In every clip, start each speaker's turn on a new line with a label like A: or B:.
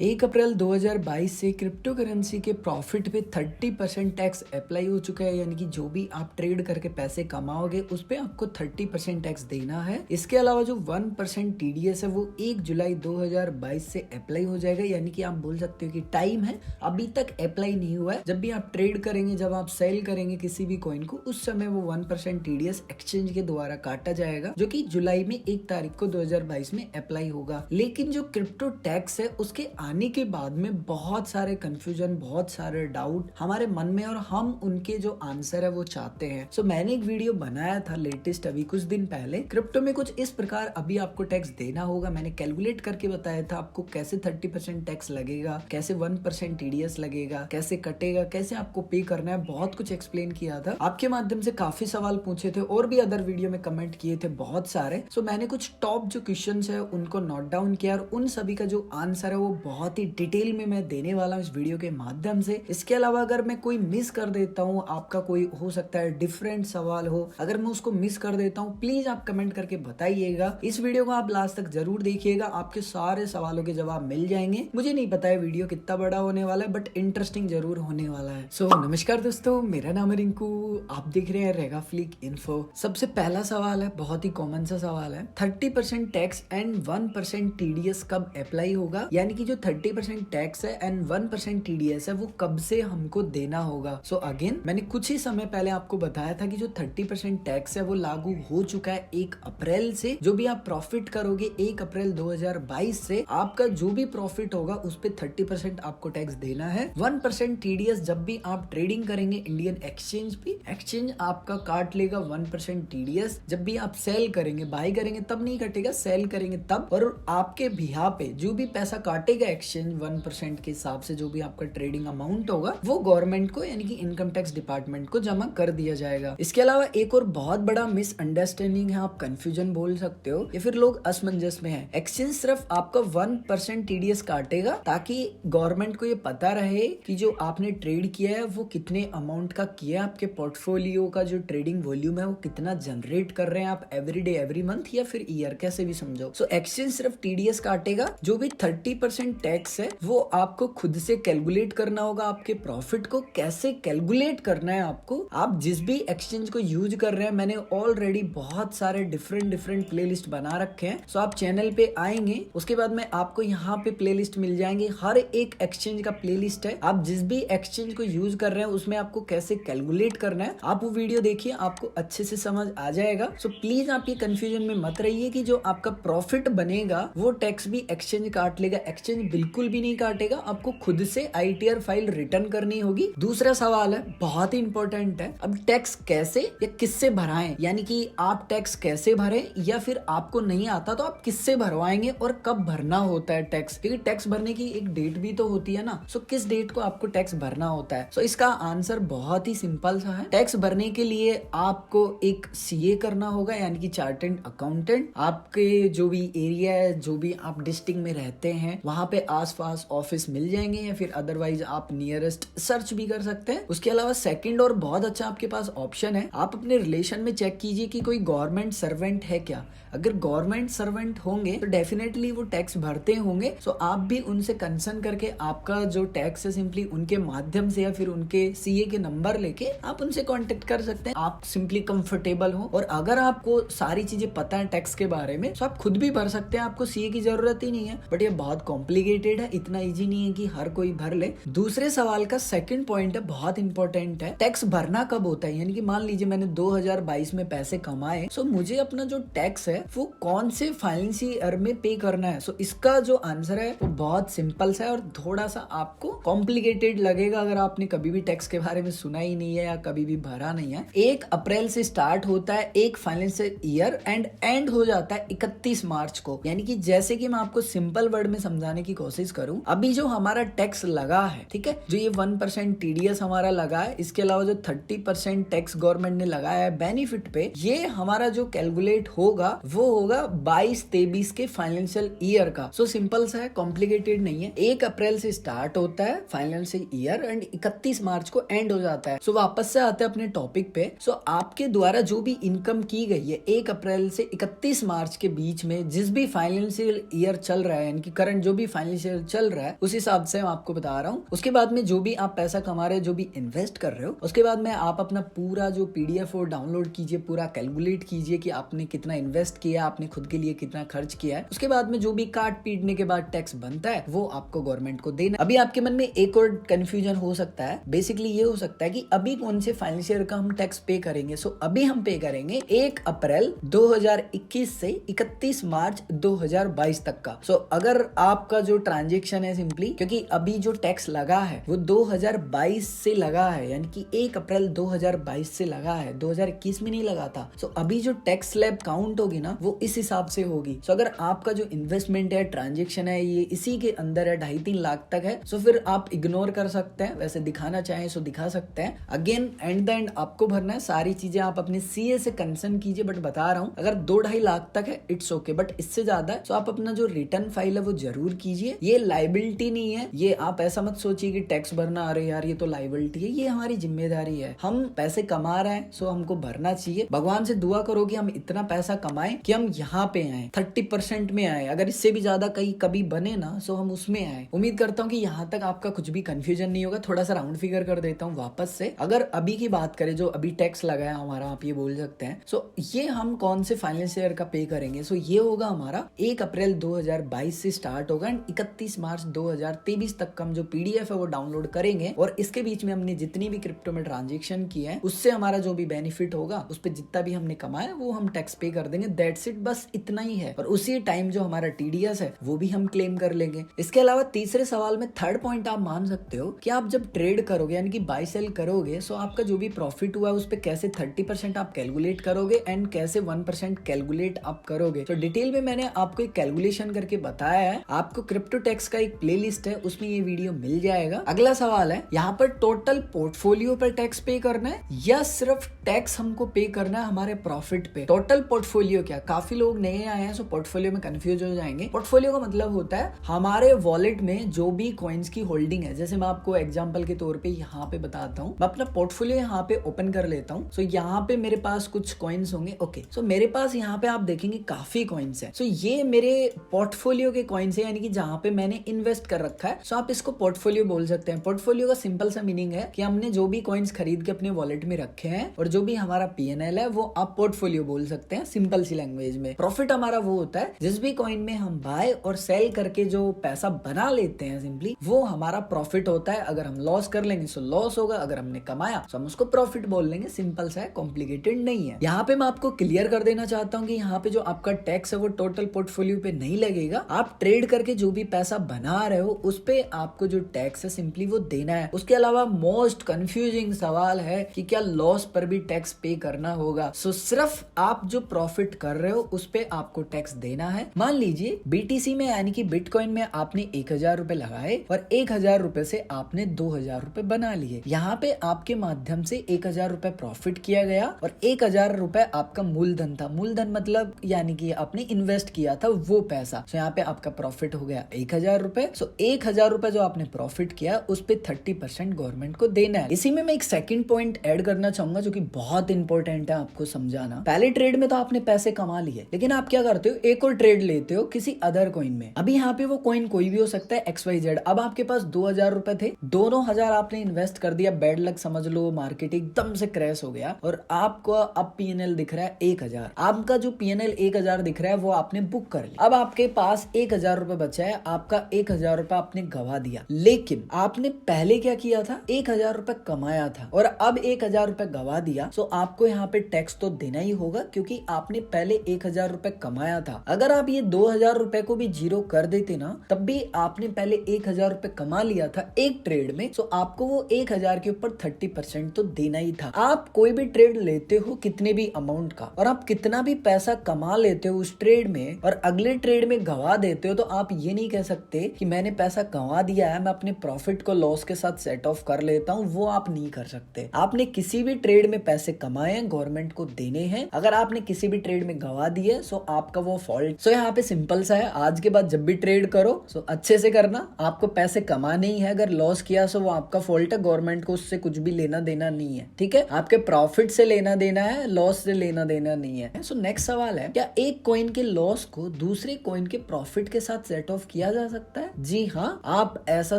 A: 1 अप्रैल 2022 से crypto currency के profit पे 30% टैक्स अप्लाई हो चुका है। यानी कि जो भी आप ट्रेड करके पैसे कमाओगे उस पे आपको 30% टैक्स देना है। इसके अलावा जो 1% टीडीएस है वो 1 जुलाई 2022 से अप्लाई हो जाएगा। यानी कि आप बोल सकते हो कि टाइम है, अभी तक अप्लाई नहीं हुआ है। जब भी आप ट्रेड करेंगे, जब आप सेल करेंगे किसी भी कॉइन को, उस समय वो 1% टीडीएस एक्सचेंज के द्वारा काटा जाएगा, जो कि जुलाई में 1 तारीख को 2022 में अप्लाई होगा। लेकिन जो क्रिप्टो टैक्स है उसके आने के बाद में बहुत सारे कंफ्यूजन, बहुत सारे डाउट हमारे मन में, और हम उनके जो आंसर है वो चाहते हैं। सो मैंने एक वीडियो बनाया था लेटेस्ट अभी कुछ दिन पहले, क्रिप्टो में कुछ इस प्रकार अभी आपको टैक्स देना होगा। मैंने कैलकुलेट करके बताया था आपको कैसे 30% टैक्स लगेगा, कैसे 1% टीडीएस लगेगा, कैसे कटेगा, कैसे आपको पे करना है, बहुत कुछ एक्सप्लेन किया था। आपके माध्यम से काफी सवाल पूछे थे और भी अदर वीडियो में कमेंट किए थे बहुत सारे। सो मैंने कुछ टॉप जो क्वेश्चन है उनको नोट डाउन किया और उन सभी का जो आंसर है वो बहुत ही डिटेल में मैं देने वाला हूँ इस वीडियो के माध्यम से। इसके अलावा अगर मैं कोई मिस कर देता हूँ, आपका कोई हो सकता है डिफरेंट सवाल हो, अगर मैं उसको मिस कर देता हूँ प्लीज आप कमेंट करके बताइएगा। इस वीडियो को आप लास्ट तक जरूर देखिएगा, आपके सारे सवालों के जवाब मिल जाएंगे। मुझे नहीं पता है वीडियो कितना बड़ा होने वाला है, बट इंटरेस्टिंग जरूर होने वाला है। सो नमस्कार दोस्तों, मेरा नाम है रिंकू, आप देख रहे हैं रेगा फ्लिक इन्फो। सबसे पहला सवाल है, बहुत ही कॉमन सा सवाल है, 30% टैक्स एंड 1% टीडीएस कब अप्लाई होगा? यानी कि जो 30% टैक्स है एंड 1% टीडीएस है वो कब से हमको देना होगा? सो अगेन मैंने कुछ ही समय पहले आपको बताया था कि जो 30% टैक्स है वो लागू हो चुका है 1 अप्रैल से। जो भी आप प्रॉफिट करोगे 1 अप्रैल 2022 से आपका जो भी प्रॉफिट होगा उस पे 30% आपको टैक्स देना है। 1% टीडीएस जब भी आप ट्रेडिंग करेंगे इंडियन एक्सचेंज पे, एक्सचेंज आपका काट लेगा 1% टीडीएस। जब भी आप सेल करेंगे, बाई करेंगे तब नहीं कटेगा, सेल करेंगे तब। और आपके बिहार पे जो भी पैसा काटेगा एक्सचेंज 1% के हिसाब से, जो भी आपका ट्रेडिंग अमाउंट होगा वो गवर्नमेंट को यानी कि इनकम टैक्स डिपार्टमेंट को जमा कर दिया जाएगा। इसके अलावा एक और बहुत बड़ा मिसअंडरस्टैंडिंग है, आप कंफ्यूजन बोल सकते हो, या फिर लोग असमंजस में है। एक्सचेंज सिर्फ आपका 1% टीडीएस काटेगा ताकि गवर्नमेंट को ये पता रहे कि जो आपने ट्रेड किया है वो कितने अमाउंट का किया है, आपके पोर्टफोलियो का जो ट्रेडिंग वॉल्यूम है वो कितना जनरेट कर रहे हैं आप एवरी डे, एवरी मंथ या फिर ईयर, कैसे भी समझो। सो एक्सचेंज सिर्फ टीडीएस काटेगा। जो भी 30% टैक्स है वो आपको खुद से कैलकुलेट करना होगा। आपके प्रॉफिट को कैसे कैलकुलेट करना है आपको, आप जिस भी एक्सचेंज को यूज कर रहे हैं, मैंने ऑलरेडी बहुत सारे डिफरेंट प्लेलिस्ट बना रखे हैं। सो आप चैनल पे आएंगे, उसके बाद में आपको यहाँ पे प्लेलिस्ट मिल जाएंगे, हर एक एक्सचेंज का प्लेलिस्ट है। आप जिस भी एक्सचेंज को यूज कर रहे हैं उसमें आपको कैसे कैलकुलेट करना है, आप वो वीडियो देखिए, आपको अच्छे से समझ आ जाएगा। सो प्लीज आप ये कंफ्यूजन में मत रहिए कि जो आपका प्रॉफिट बनेगा वो टैक्स भी एक्सचेंज काट लेगा। एक्सचेंज बिल्कुल भी नहीं काटेगा, आपको खुद से आईटीआर फाइल रिटर्न करनी होगी। दूसरा सवाल है, बहुत ही इंपॉर्टेंट है, अब टैक्स कैसे या किससे भराएं? यानी कि आप टैक्स कैसे भरें, या फिर आपको नहीं आता तो आप किससे भरवाएंगे और कब भरना होता है टैक्स? क्योंकि टैक्स भरने की एक डेट भी तो होती है ना। सो किस डेट को आपको टैक्स भरना होता है? सो इसका आंसर बहुत ही सिंपल सा है। टैक्स भरने के लिए आपको एक सीए करना होगा, यानी कि चार्टर्ड अकाउंटेंट। आपके जो भी एरिया है, जो भी आप डिस्ट्रिक्ट में रहते हैं वहां पे आसपास ऑफिस मिल जाएंगे, या फिर अदरवाइज आप नियरेस्ट सर्च भी कर सकते हैं। उसके अलावा सेकंड और बहुत अच्छा आपके पास ऑप्शन है, आप अपने रिलेशन में चेक कीजिए कि कोई गवर्नमेंट सर्वेंट है क्या। अगर गवर्नमेंट सर्वेंट होंगे तो डेफिनेटली वो टैक्स भरते होंगे। सो आप भी उनसे कंसर्न करके आपका जो टैक्स है सिंपली उनके माध्यम से या फिर उनके सीए के नंबर लेके आप उनसे कांटेक्ट कर सकते हैं। आप सिंपली कंफर्टेबल हो, और अगर आपको सारी चीजें पता है टैक्स के बारे में तो आप खुद भी भर सकते हैं, आपको सीए की जरूरत ही नहीं है। बट ये बहुत कॉम्प्लिकेटेड है, इतना इजी नहीं है कि हर कोई भर ले। दूसरे सवाल का सेकंड पॉइंट है, बहुत इंपॉर्टेंट है, टैक्स भरना कब होता है? यानी कि मान लीजिए मैंने 2022 में पैसे कमाए, सो मुझे अपना जो टैक्स है वो कौन से फाइनेंशियल ईयर में पे करना है? सो इसका जो आंसर है वो बहुत सिंपल सा है और थोड़ा सा आपको कॉम्प्लिकेटेड लगेगा अगर आपने कभी भी टैक्स के बारे में सुना ही नहीं है या कभी भी भरा नहीं है। 1 अप्रैल से स्टार्ट होता है एक फाइनेंशियल ईयर एंड एंड हो जाता है 31 मार्च को। यानी कि जैसे कि मैं आपको सिंपल वर्ड में समझाने की कोशिश करूं, अभी जो हमारा टैक्स लगा है, ठीक है, जो ये 1% टीडीएस हमारा लगा है, इसके अलावा जो 30% टैक्स गवर्नमेंट ने लगाया है बेनिफिट पे, ये हमारा जो कैलकुलेट होगा वो होगा 22-23 के फाइनेंशियल ईयर का। सो सिंपल सा है, कॉम्प्लिकेटेड नहीं है। 1 अप्रैल से स्टार्ट होता है फाइनेंशियल ईयर एंड 31 मार्च को एंड हो जाता है। सो वापस से आते हैं अपने टॉपिक पे। सो आपके द्वारा जो भी इनकम की गई है 1 अप्रैल से 31 मार्च के बीच में, जिस भी फाइनेंशियल ईयर चल रहा है, यानी कि करंट जो भी फाइनेंशियल चल रहा है उस हिसाब से मैं आपको बता रहा हूँ। उसके बाद में जो भी आप पैसा कमा रहे हो, जो भी इन्वेस्ट कर रहे हो, उसके बाद में आप अपना पूरा जो PDF वो डाउनलोड कीजिए, पूरा कैलकुलेट कीजिए कि आपने कितना इन्वेस्ट किया, आपने खुद के लिए कितना खर्च किया है। उसके बाद में जो भी काट पीटने के बाद टैक्स बनता है वो आपको गवर्नमेंट को देना। अभी आपके मन में एक और कंफ्यूजन हो सकता है, बेसिकली ये हो सकता है कि अभी कौन से फाइनेंशियल का हम टैक्स पे करेंगे। सो अभी हम पे करेंगे 1 अप्रैल 2021 से 31 मार्च 2022 तक का। सो अगर आपका जो ट्रांजेक्शन है सिंपली, क्योंकि अभी जो टैक्स लगा है वो 2022 से लगा है, यानी कि 1 अप्रैल 2022 से लगा है, 2021 में नहीं लगा था। सो अभी जो टैक्स स्लैब काउंट होगी ना वो इस हिसाब से होगी। सो अगर आपका जो इन्वेस्टमेंट है, ट्रांजेक्शन है, ये इसी के अंदर है, 2.5-3 लाख तक है, सो फिर आप इग्नोर कर सकते हैं। वैसे दिखाना चाहें सो दिखा सकते हैं। अगेन एंड द एंड आपको भरना है सारी चीजें, आप अपने CA से कंसर्न कीजिए। बट बता रहा हूँ अगर 2-2.5 लाख तक है इट्स ओके, बट इससे ज्यादा है तो आप अपना जो रिटर्न फाइल है वो जरूर कीजिए। ये लाइबिलिटी नहीं है, ये आप ऐसा मत सोचिए कि टैक्स भरना, अरे यार ये तो लाइबिलिटी है। ये हमारी जिम्मेदारी है, हम पैसे कमा रहे हैं सो हमको भरना चाहिए। भगवान से दुआ करो कि हम इतना पैसा कमाएं कि हम यहाँ पे आए, 30% में आए। अगर इससे भी ज्यादा कहीं कभी बने ना सो हम उसमें आए। उम्मीद करता हूँ कि यहाँ तक आपका कुछ भी कंफ्यूजन नहीं होगा। थोड़ा सा राउंड फिगर कर देता हूँ वापस से। अगर अभी की बात करें, जो अभी टैक्स लगा है हमारा, आप ये बोल सकते हैं, सो ये हम कौन से फाइनेंस ईयर का पे करेंगे। सो ये होगा हमारा 1 अप्रैल 2022 से स्टार्ट होगा एंड 31 मार्च 2023 तक का हम जो PDF है वो डाउनलोड करेंगे। और इसके बीच में हमने जितनी भी क्रिप्टो में ट्रांजेक्शन किए हैं उससे हमारा जो भी बेनिफिट होगा, उस पर जितना भी हमने कमाया वो हम टैक्स पे कर देंगे। दैट्स इट, बस इतना ही है। और उसी टाइम जो हमारा TDS है वो भी हम क्लेम कर लेंगे। इसके अलावा तीसरे सवाल में थर्ड पॉइंट आप मान सकते हो कि आप जब ट्रेड करोगे यानी कि बाय सेल करोगे, सो आपका जो भी प्रॉफिट हुआ है उस पे कैसे 30% आप कैलकुलेट करोगे एंड कैसे 1% कैलकुलेट आप करोगे। तो डिटेल में मैंने आपको एक कैलकुलेशन करके बताया है। आपको क्रिप्टो टैक्स का एक प्लेलिस्ट है, उसमें ये वीडियो मिल जाएगा। अगला सवाल है, यहाँ पर टोटल पोर्टफोलियो पर टैक्स पे करना है या सिर्फ टैक्स हमको पे करना है हमारे प्रॉफिट पे। टोटल पोर्टफोलियो क्या, काफी लोग नए आए हैं सो पोर्टफोलियो में कंफ्यूज हो जाएंगे। पोर्टफोलियो का मतलब होता है हमारे वॉलेट में जो भी कॉइन्स की होल्डिंग है। जैसे मैं आपको एग्जांपल के तौर पे यहाँ पे बताता हूँ, मैं अपना पोर्टफोलियो यहाँ पे ओपन कर लेता हूँ। सो यहाँ पे मेरे पास कुछ कॉइन्स होंगे। ओके, सो मेरे पास यहाँ पे आप देखेंगे काफी कॉइन्स है। सो ये मेरे पोर्टफोलियो के कॉइन्स है, यानी कि जहाँ पे मैंने इन्वेस्ट कर रखा है। सो आप इसको पोर्टफोलियो बोल सकते हैं। पोर्टफोलियो का सिंपल सा मीनिंग है कि हमने जो भी कॉइन्स खरीद के अपने वॉलेट में रखे हैं और जो भी हमारा PNL है वो आप पोर्टफोलियो बोल सकते हैं सिंपल सी लैंग्वेज में। प्रॉफिट हमारा वो होता है जिस भी कॉइन में हम बाय और सेल करके जो पैसा बना लेते हैं, सिंपली वो हमारा प्रॉफिट होता है। अगर हम लॉस कर लेंगे तो लॉस होगा, अगर हमने कमाया तो हम उसको प्रॉफिट बोल लेंगे। सिंपल सा है, कॉम्प्लिकेटेड नहीं है। यहाँ पे मैं आपको क्लियर कर देना चाहता हूँ कि यहाँ पे जो आपका टैक्स है वो टोटल पोर्टफोलियो पे नहीं लगेगा। आप ट्रेड करके जो भी पैसा बना रहे हो उस पे आपको जो टैक्स है सिंपली वो देना है। उसके अलावा मोस्ट कंफ्यूजिंग सवाल है कि क्या लॉस पर भी टैक्स पे करना होगा। सो सिर्फ आप जो प्रॉफिट कर रहे हो उस पे आपको टैक्स देना है। मान लीजिए BTC में यानी कि बिटकॉइन में आपने 1000 रुपए लगाए और 1000 रुपए से आपने 2000 रुपए बना लिए। यहाँ पे आपके माध्यम से 1000 रुपए प्रॉफिट किया गया और 1000 रुपए आपका मूलधन था। मूलधन मतलब यानी कि आपने इन्वेस्ट किया था वो पैसा। सो यहाँ पे आपका प्रॉफिट हो गया 1000 रुपए। सो 1000 रुपए जो आपने प्रॉफिट किया उस पे 30% गवर्नमेंट को देना है। इसी में मैं एक सेकंड पॉइंट ऐड करना चाहूंगा जो कि बहुत इंपॉर्टेंट है आपको समझाना। पहले ट्रेड में तो आपने पैसे कमा लिए, लेकिन आप क्या करते हो, एक और ट्रेड लेते हो किसी अदर कॉइन में। अभी यहाँ पे वो कॉइन कोई भी हो सकता है, XYZ। अब आपके पास 2000 रुपए थे, दोनों 1000 आपने इन्वेस्ट कर दिया। बैड लक समझ लो, मार्केट एकदम से क्रैश हो गया और आपको अब PNL दिख रहा है 1000। आपका जो PNL 1000 दिख रहा है वो आपने बुक कर लिया। अब आपके पास 1000 रुपए बचा है, आपका 1000 रुपए आपने गवा दिया। लेकिन आपने पहले क्या किया था, 1000 रुपए कमाया था और अब 1000 रुपए गवा दिया। सो आपको यहाँ पे टैक्स तो देना ही होगा क्योंकि आपने पहले 1000 रुपए कमाया था। अगर आप ये 2000 रुपए को भी जीरो कर देते ना, तब भी आपने पहले 1000 रुपए कमा लिया था एक ट्रेड में। सो आपको वो 1000 के ऊपर 30% तो देना ही था। आप कोई भी ट्रेड लेते हो कितने भी अमाउंट का और आप कितना भी पैसा कमा लेते हो उस ट्रेड में और अगले ट्रेड में गवा देते हो, तो आप ये नहीं कह सकते कि मैंने पैसा गवा दिया है, मैं अपने प्रॉफिट को लॉस के साथ सेट ऑफ कर लेता हूँ। वो आप नहीं कर सकते। आपने किसी भी ट्रेड में पैसे कमाए गवर्नमेंट को देने हैं। अगर आपने किसी भी ट्रेड में गवा दिए सो आपका वो फॉल्ट। सो यहाँ पे सिंपल सा है, आज के बाद जब भी ट्रेड करो सो अच्छे से करना। आपको पैसे कमाने ही है, अगर लॉस किया सो वो आपका फॉल्ट है, गवर्नमेंट को उससे कुछ भी लेना देना नहीं है। ठीक है, आपके प्रॉफिट से लेना देना है, लॉस से लेना देना नहीं है। सो नेक्स्ट सवाल है, क्या एक कॉइन के लॉस को दूसरे कॉइन के प्रॉफिट के साथ सेट ऑफ किया किया जा सकता है? जी हाँ, आप ऐसा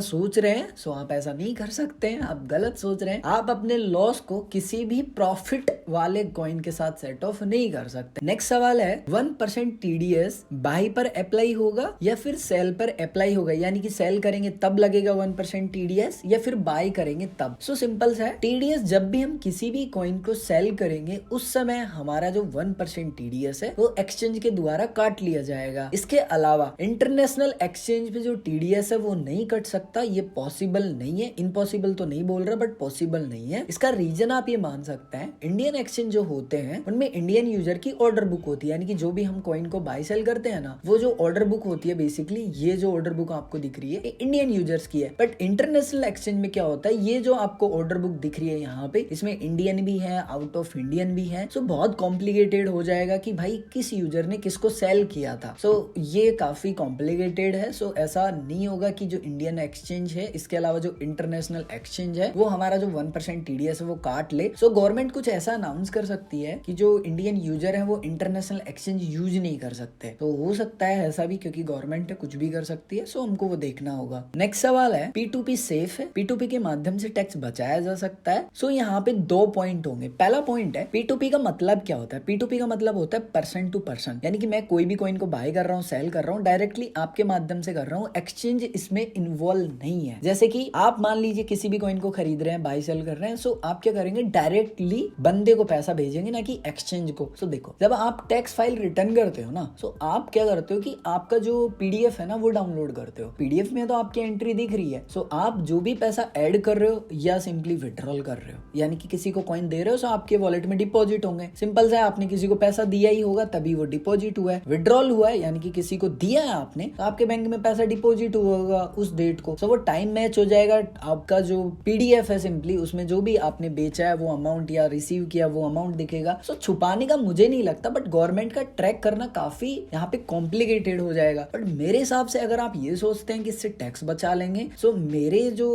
A: सोच रहे हैं, सो आप ऐसा नहीं कर सकते हैं, आप गलत सोच रहे हैं। आप अपने लॉस को किसी भी प्रॉफिट वाले कॉइन के साथ सेट ऑफ नहीं कर सकते। नेक्स्ट सवाल है 1% TDS बाई पर अप्लाई होगा या फिर सेल पर अप्लाई होगा, यानी कि सेल करेंगे तब लगेगा 1% TDS या फिर बाई करेंगे तब। सो सिंपल सा है, TDS जब भी हम किसी भी कॉइन को सेल करेंगे उस समय हमारा जो 1% TDS है वो एक्सचेंज के द्वारा काट लिया जाएगा। इसके अलावा इंटरनेशनल एक्सचेंज पे जो TDS है वो नहीं कट सकता, ये पॉसिबल नहीं है। इम्पॉसिबल तो नहीं बोल रहा बट पॉसिबल नहीं है। इसका रीजन आप ये मान सकते हैं, इंडियन एक्सचेंज जो होते हैं उनमें इंडियन यूजर की ऑर्डर बुक होती है, यानी कि जो भी हम कॉइन को बाय सेल करते हैं ना, वो जो ऑर्डर बुक होती है, बेसिकली ये जो ऑर्डर बुक आपको दिख रही है ये इंडियन यूजर्स की है। बट इंटरनेशनल एक्सचेंज में क्या होता है, ये जो आपको ऑर्डर बुक दिख रही है यहाँ पे, इसमें इंडियन भी है, आउट ऑफ इंडियन भी है। सो बहुत कॉम्प्लिकेटेड हो जाएगा कि भाई किस यूजर ने किसको सेल किया था। सो ये काफी कॉम्प्लिकेटेड है। सो ऐसा नहीं होगा कि जो इंडियन एक्सचेंज है, इसके अलावा जो इंटरनेशनल एक्सचेंज है, वो हमारा जो 1% TDS है वो काट ले। सो गवर्नमेंट कुछ ऐसा अनाउंस कर सकती है कि जो इंडियन यूजर है वो इंटरनेशनल एक्सचेंज यूज नहीं कर सकते। तो हो सकता है ऐसा भी, क्योंकि गवर्नमेंट कुछ भी कर सकती है। सो हमको वो देखना होगा। नेक्स्ट सवाल है P2P सेफ है? P2P के माध्यम से टैक्स बचाया जा सकता है? सो यहाँ पे 2 पॉइंट होंगे। पहला पॉइंट है P2P का मतलब क्या होता है? P2P का मतलब होता है पर्सन टू पर्सन, यानी कि मैं कोई भी कॉइन को बाय कर रहा हूँ, सेल कर रहा हूँ, डायरेक्टली आपके माध्यम से कर रहा हूँ, एक्सचेंज इसमें इन्वॉल्व नहीं है। जैसे कि आप मान लीजिए किसी भी कॉइन को खरीद रहे हैं, बाय सेल कर रहे हैं, सो आप क्या करेंगे, डायरेक्टली बंदे को पैसा भेजेंगे, ना कि एक्सचेंज को। सो देखो, जब आप टैक्स फाइल रिटर्न करते हो ना, सो आप क्या करते हो कि आपका जो PDF है ना वो डाउनलोड करते हो। PDF में तो आपकी एंट्री दिख रही है। सो आप जो भी पैसा ऐड कर रहे हो या सिंपली विड्रॉल कर रहे हो, यानी कि किसी को कॉइन दे रहे हो, सो आपके वॉलेट में डिपॉजिट होंगे। सिंपल सा, आपने किसी को पैसा दिया ही होगा तभी वो डिपॉजिट हुआ है। विड्रॉल हुआ है यानी कि किसी को दिया है आपने, तो आपके बैंक में पैसा डिपॉजिट हुआ होगा उस डेट को। सो वो टाइम मैच हो जाएगा। आपका जो PDF है सिंपली उसमें जो भी आपने बेचा है वो अमाउंट या रिसीव किया वो अमाउंट दिखेगा। सो छुपाने का मुझे नहीं लगता, बट गवर्नमेंट का ट्रैक करना काफी यहाँ पे कॉम्प्लिकेटेड हो जाएगा। बट मेरे हिसाब से अगर आप ये सोचते हैं कि इससे टैक्स बचा लेंगे, सो मेरे जो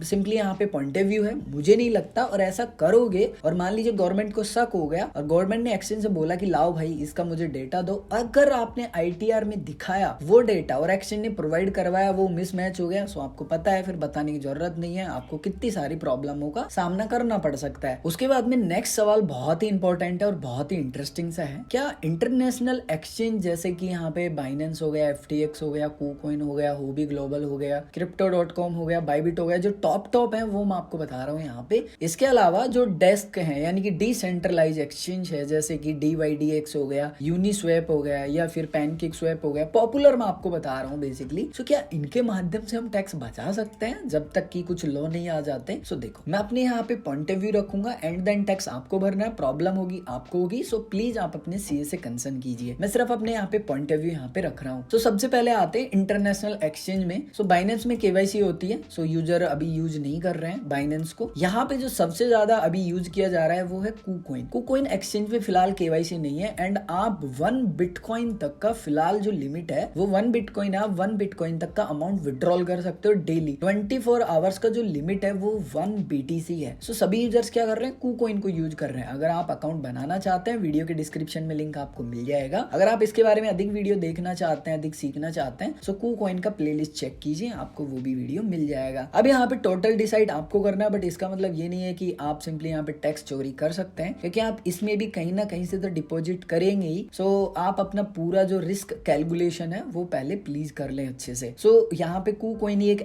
A: सिंपली यहाँ पे पॉइंट ऑफ व्यू है, मुझे नहीं लगता। और ऐसा करोगे और मान लीजिए गवर्नमेंट को शक हो गया और गवर्नमेंट ने एक्सचेंज से बोला कि लाओ भाई इसका मुझे डेटा दो, अगर आपने ITR में दिखाया वो डेटा और एक्सचेंज ने प्रोवाइड करवाया वो मिसमैच हो गया, सो आपको पता है, फिर बताने की जरूरत नहीं है, आपको कितनी सारी प्रॉब्लमों का सामना करना पड़ सकता है। उसके बाद में नेक्स्ट सवाल बहुत ही इंपॉर्टेंट है और बहुत ही इंटरेस्टिंग सा है। क्या इंटरनेशनल एक्सचेंज जैसे कि यहाँ पे बाइनेंस हो गया, FTX हो गया, KuCoin हो गया, Huobi ग्लोबल हो गया, Crypto.com हो गया, बाइबिट हो गया, जो टॉप है वो मैं आपको बता रहा हूँ यहाँ पे। इसके अलावा जो डेस्क है यानी कि डिसेंट्रलाइज एक्सचेंज है, जैसे कि DYDX हो गया, यूनिस्वैप हो गया या फिर पैनकेकस्वैप हो गया, पॉपुलर मैं आपको बता रहा हूँ बेसिकली। सो क्या इनके माध्यम से हम टैक्स बचा सकते हैं जब तक कि कुछ लॉ नहीं आ जाते? सो देखो, मैं अपने यहाँ पे पॉइंट ऑफ व्यू रखूंगा, एंड देन टैक्स आपको भरना है, प्रॉब्लम होगी आपको होगी। सो प्लीज आप अपने CA से कंसर्न कीजिए, मैं सिर्फ अपने यहाँ पे पॉइंट ऑफ व्यू यहाँ पे रख रहा हूँ। तो सबसे पहले आते हैं इंटरनेशनल एक्सचेंज में। सो बाइनेंस में KYC होती है, सो यूजर अभी यूज नहीं कर रहे हैं बाइनेंस को। यहाँ पे जो सबसे ज्यादा अभी यूज किया जा रहा है वो है KuCoin। KuCoin एक्सचेंज में फिलहाल KYC नहीं है, एंड आप 1 बिटकॉइन तक का फिलहाल जो लिमिट है वो 1 बिटकॉइन है, आप 1 बिटकॉइन तक का अमाउंट विड्रॉल कर सकते हो डेली। 24 आवर्स का जो लिमिट है वो 1 BTC है। सो सभी यूजर्स क्या कर रहे हैं, KuCoin को यूज कर रहे हैं। अगर आप अकाउंट बनाना चाहते हैं, वीडियो के डिस्क्रिप्शन में लिंक आपको मिल जाएगा। अगर आप इसके बारे में अधिक वीडियो देखना चाहते हैं, अधिक सीखना चाहते हैं, सो KuCoin का प्लेलिस्ट चेक कीजिए, आपको वो भी वीडियो मिल जाएगा। अब यहाँ पे टोटल डिसाइड आपको करना है, बट इसका मतलब ये नहीं है कि आप सिंपली यहाँ पे टैक्स चोरी कर सकते हैं, क्योंकि आप इसमें भी कहीं ना कहीं से तो डिपॉजिट करेंगे ही। सो आप अपना पूरा जो रिस्क कैलकुलेशन है वो पहले प्लीज कर लें अच्छे से। सो यहाँ पे KuCoin एक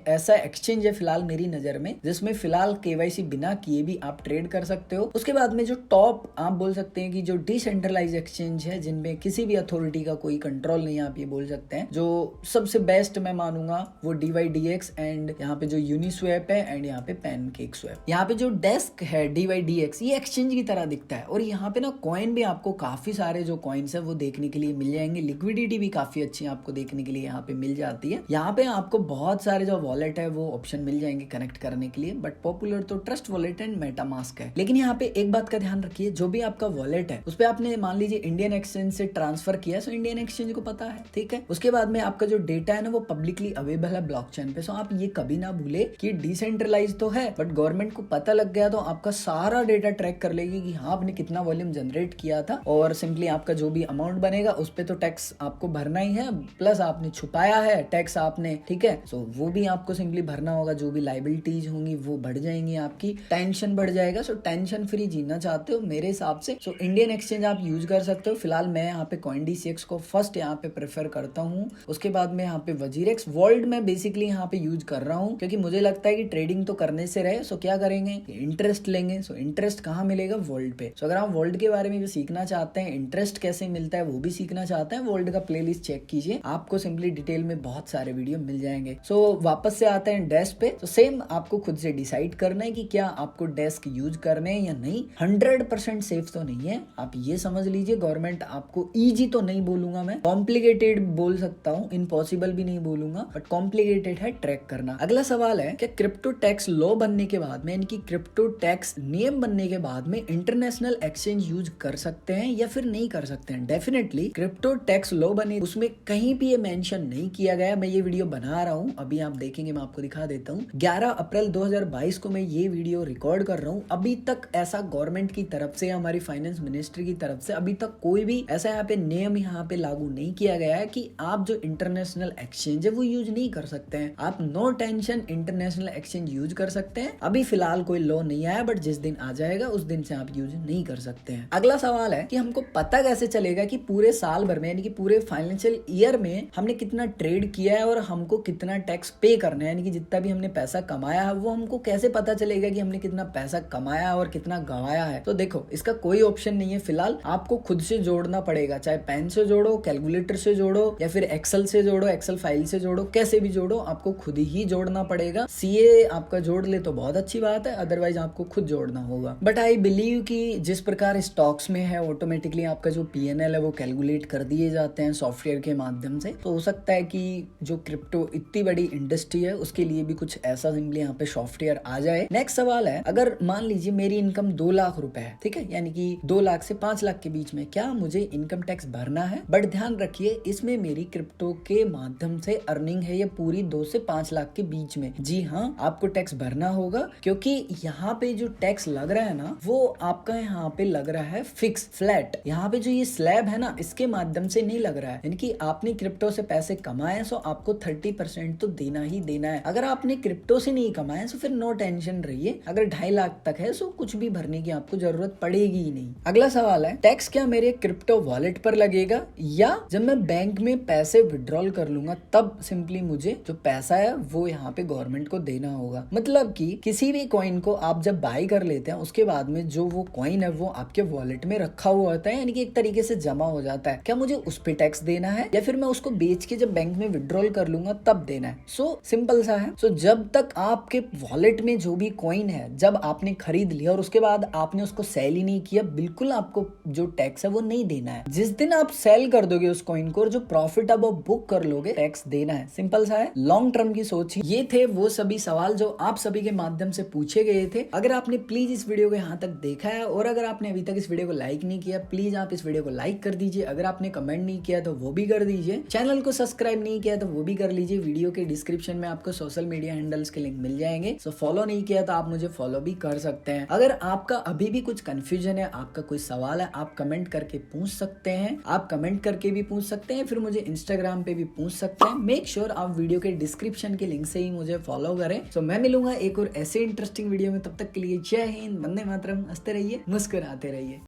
A: ऐसा एक्सचेंज है फिलहाल मेरी नजर में जिसमें फिलहाल KYC बिना किए भी आप ट्रेड कर सकते हो। उसके बाद में जो टॉप आप बोल सकते हैं कि जो डिसेंट्रलाइज एक्सचेंज है, जिनमें किसी भी अथॉरिटी का कोई कंट्रोल नहीं, आप ये बोल सकते हैं, जो सबसे बेस्ट मैं मानूंगा वो DYDX एंड यहाँ पे जो यूनिस्वैप है एंड यहाँ पे पैनकेकस्वैप। यहाँ पे जो डेस्क है DYDX ये एक्सचेंज की तरह दिखता है, और यहाँ पे ना कॉइन भी आपको काफी सारे जो कॉइन्स है वो देखने के लिए मिल जाएंगे। लिक्विडिटी भी काफी अच्छी आपको देखने के लिए यहाँ पे मिल जाती है। यहाँ पे आपको बहुत सारे जो वॉलेट है वो ऑप्शन मिल जाएंगे कनेक्ट करने के लिए, बट पॉपुलर तो ट्रस्ट वॉलेट एंड मेटामास्क है। लेकिन यहाँ पे एक बात का ध्यान रखिए, जो भी आपका वॉलेट है उस पे आपने मान लीजिए इंडियन एक्सचेंज से ट्रांसफर किया, सो इंडियन एक्सचेंज को पता है, ठीक है। उसके बाद में आपका जो डेटा है ना वो पब्लिकली अवेलेबल है ब्लॉकचेन पे। सो आप ये कभी ना भूले कि डिसेंट्रलाइज तो है, बट गवर्नमेंट को पता लग गया तो आपका सारा डेटा ट्रैक कर लेगी कि हाँ आपने कितना वॉल्यूम जनरेट किया था, और सिंपली आपका जो भी अमाउंट बनेगा उस पे तो टैक्स आपको भरना ही है, प्लस आपने छुपाया है, टैक्स आपने, ठीक है, सो वो भी आपको सिंपली भरना होगा। जो भी लाइबिलिटीज होंगी वो बढ़ जाएंगी, आपकी टेंशन बढ़ जाएगा। सो टेंशन फ्री जीना चाहते हो मेरे हिसाब से, सो इंडियन एक्सचेंज आप यूज कर सकते हो। फिलहाल मैं यहाँ पे CoinDCX को फर्स्ट यहाँ पे प्रेफर करता हूँ, उसके बाद में यहाँ पे वजीरेक्स वर्ल्ड में बेसिकली यहाँ पे यूज कर रहा हूँ, क्योंकि मुझे लगता है कि ट्रेडिंग तो करने से रहे। सो क्या करेंगे, इंटरेस्ट लेंगे। सो इंटरेस्ट कहाँ मिलेगा, वर्ल्ड पे। सो अगर आप वर्ल्ड के बारे में भी सीखना चाहते हैं, इंटरेस्ट कैसे मिलता है वो भी सीखना चाहते हैं, वर्ल्ड का प्लेलिस्ट चेक कीजिए, आपको सिंपली डिटेल में बहुत सारे वीडियो मिल जाएंगे। सो वापस से आते हैं डेस्क पे। तो सेम आपको खुद से डिसाइड करना है कि क्या आपको डेस्क यूज करने हैं या नहीं। 100% सेफ तो नहीं है, आप ये समझ लीजिए। गवर्नमेंट आपको इजी तो नहीं बोलूंगा मैं, कॉम्प्लिकेटेड बोल सकता हूँ, इम्पॉसिबल भी नहीं बोलूंगा, बट कॉम्प्लिकेटेड है ट्रैक करना। अगला सवाल है कि क्रिप्टो टैक्स लॉ बनने के बाद में, इनकी क्रिप्टो टैक्स नियम बनने के बाद में इंटरनेशनल एक्सचेंज यूज कर सकते हैं या फिर नहीं कर सकते हैं। डेफिनेटली क्रिप्टो टैक्स लॉ बने, उसमें कहीं भी ये मेंशन नहीं किया गया। मैं ये वीडियो बना रहा हूँ, अभी आप देखेंगे, मैं आपको दिखा देता हूँ। 11 अप्रैल 2022 को मैं ये वीडियो रिकॉर्ड कर रहा हूँ। अभी तक ऐसा गवर्नमेंट की तरफ से, हमारी फाइनेंस मिनिस्ट्री की तरफ से अभी तक कोई भी ऐसा यहाँ पे नियम यहाँ पे लागू नहीं किया गया है कि आप जो इंटरनेशनल एक्सचेंज है वो यूज नहीं कर सकते हैं। आप no tension international exchange use कर सकते हैं। अभी फिलहाल कोई लॉ नहीं आया, बट जिस दिन आ जाएगा उस दिन से आप यूज नहीं कर सकते हैं। अगला सवाल है कि हमको पता कैसे चलेगा कि पूरे साल भर में, यानी कि पूरे फाइनेंशियल ईयर में हमने कितना ट्रेड किया है और हमको कितना टैक्स पे करना है, यानी कि जितना भी हमने पैसा कमाया है वो हमको कैसे पता चलेगा कि हमने कितना पैसा कमाया और कितना गंवाया है। तो देखो, इसका कोई ऑप्शन नहीं है। फिलहाल आपको खुद से जोड़ना पड़ेगा, चाहे पेन से जोड़ो, कैलकुलेटर से जोड़ो, या फिर एक्सेल से जोड़ो, एक्सेल फाइल से जोड़ो, कैसे भी जोड़ो, आपको खुद ही जोड़ना पड़ेगा। सीए आपका जोड़ ले तो बहुत अच्छी बात है, अदरवाइज आपको खुद जोड़ना होगा। बट आई बिलीव कि जिस प्रकार स्टॉक्स में है, ऑटोमेटिकली आपका जो PNL है वो कैलकुलेट कर दिए जाते हैं सॉफ्टवेयर के माध्यम से। तो हो सकता है कि जो क्रिप्टो इतनी बड़ी इंडस्ट्री है उसके लिए भी कुछ ऐसा सिंपली यहाँ पे सॉफ्टवेयर आ जाए। नेक्स्ट सवाल है, अगर मान लीजिए मेरी इनकम 2 लाख रुपए है, ठीक है, यानी कि 2 लाख से 5 लाख के बीच में, क्या मुझे इनकम टैक्स भरना है? बट ध्यान रखिए, इसमें मेरी क्रिप्टो के माध्यम से अर्निंग है ये पूरी 2 से 5 लाख के बीच में। जी हाँ, आपको टैक्स भरना होगा, क्योंकि यहाँ पे जो टैक्स लग रहा है ना, वो आपका यहाँ पे लग रहा है फिक्स, फ्लैट। यहाँ पे जो ये स्लैब है ना, इसके माध्यम से नहीं लग रहा है। यानी कि आपने क्रिप्टो से पैसे कमाए, सो आपको 30% तो देना ही देना है। अगर आपने क्रिप्टो से नहीं कमाए, सो फिर नो टेंशन रहिए। अगर 2.5 लाख तक है, सो कुछ भी भरने की आपको जरूरत पड़ेगी ही नहीं। अगला सवाल है, टैक्स क्या मेरे क्रिप्टो वॉलेट पर लगेगा, या जब मैं बैंक में पैसे विड्रॉल कर लूंगा तब सिंपली मुझे जो पैसा है वो यहाँ पे गवर्नमेंट को देना होगा? मतलब कि किसी भी कॉइन को आप जब बाई कर लेते हैं, उसके बाद में जो वो कॉइन है वो आपके वॉलेट में रखा हुआ होता है, यानी कि एक तरीके से जमा हो जाता है। क्या मुझे उस पे टैक्स देना है, या फिर मैं उसको बेच के जब बैंक में विड्रॉल कर लूंगा तब देना है? सो सिंपल सा है। सो जब तक आपके वॉलेट में जो भी कॉइन है, जब आपने खरीद लिया और उसके बाद आपने उसको सेल ही नहीं किया, बिल्कुल आपको जो टैक्स है वो नहीं देना है। जिस दिन आप सेल कर दोगे उस कॉइन को और जो प्रॉफिट अब आप बुक कर लोगे, टैक्स देना है। सिंपल सा है, लॉन्ग टर्म की सोच। ये थे वो सभी सवाल जो आप सभी के माध्यम से पूछे गए थे। अगर आपने प्लीज इस वीडियो को यहाँ तक देखा है और अगर आपने अभी तक इस वीडियो को लाइक नहीं किया, प्लीज आप इस वीडियो को लाइक कर दीजिए। अगर आपने कमेंट नहीं किया तो वो भी कर दीजिए। चैनल को सब्सक्राइब नहीं किया तो वो भी कर लीजिए। वीडियो के डिस्क्रिप्शन में आपको सोशल मीडिया हैंडल्स के लिंक मिल जाएंगे। सो फॉलो नहीं किया तो आप मुझे फॉलो भी कर सकते हैं। अगर आपका अभी भी कुछ कंफ्यूजन है, आपका कोई सवाल है, आप कमेंट करके पूछ सकते हैं। आप कमेंट करके भी पूछ सकते हैं, फिर मुझे इंस्टाग्राम पे भी पूछ सकते हैं। मेक श्योर आप वीडियो के डिस्क्रिप्शन के लिंक से ही मुझे फॉलो करें। सो मैं मिलूंगा एक और ऐसे इंटरेस्टिंग वीडियो में। तब तक के लिए जय हिंद, वंदे मातरम, हंसते रहिए, मुस्कुराते रहिए।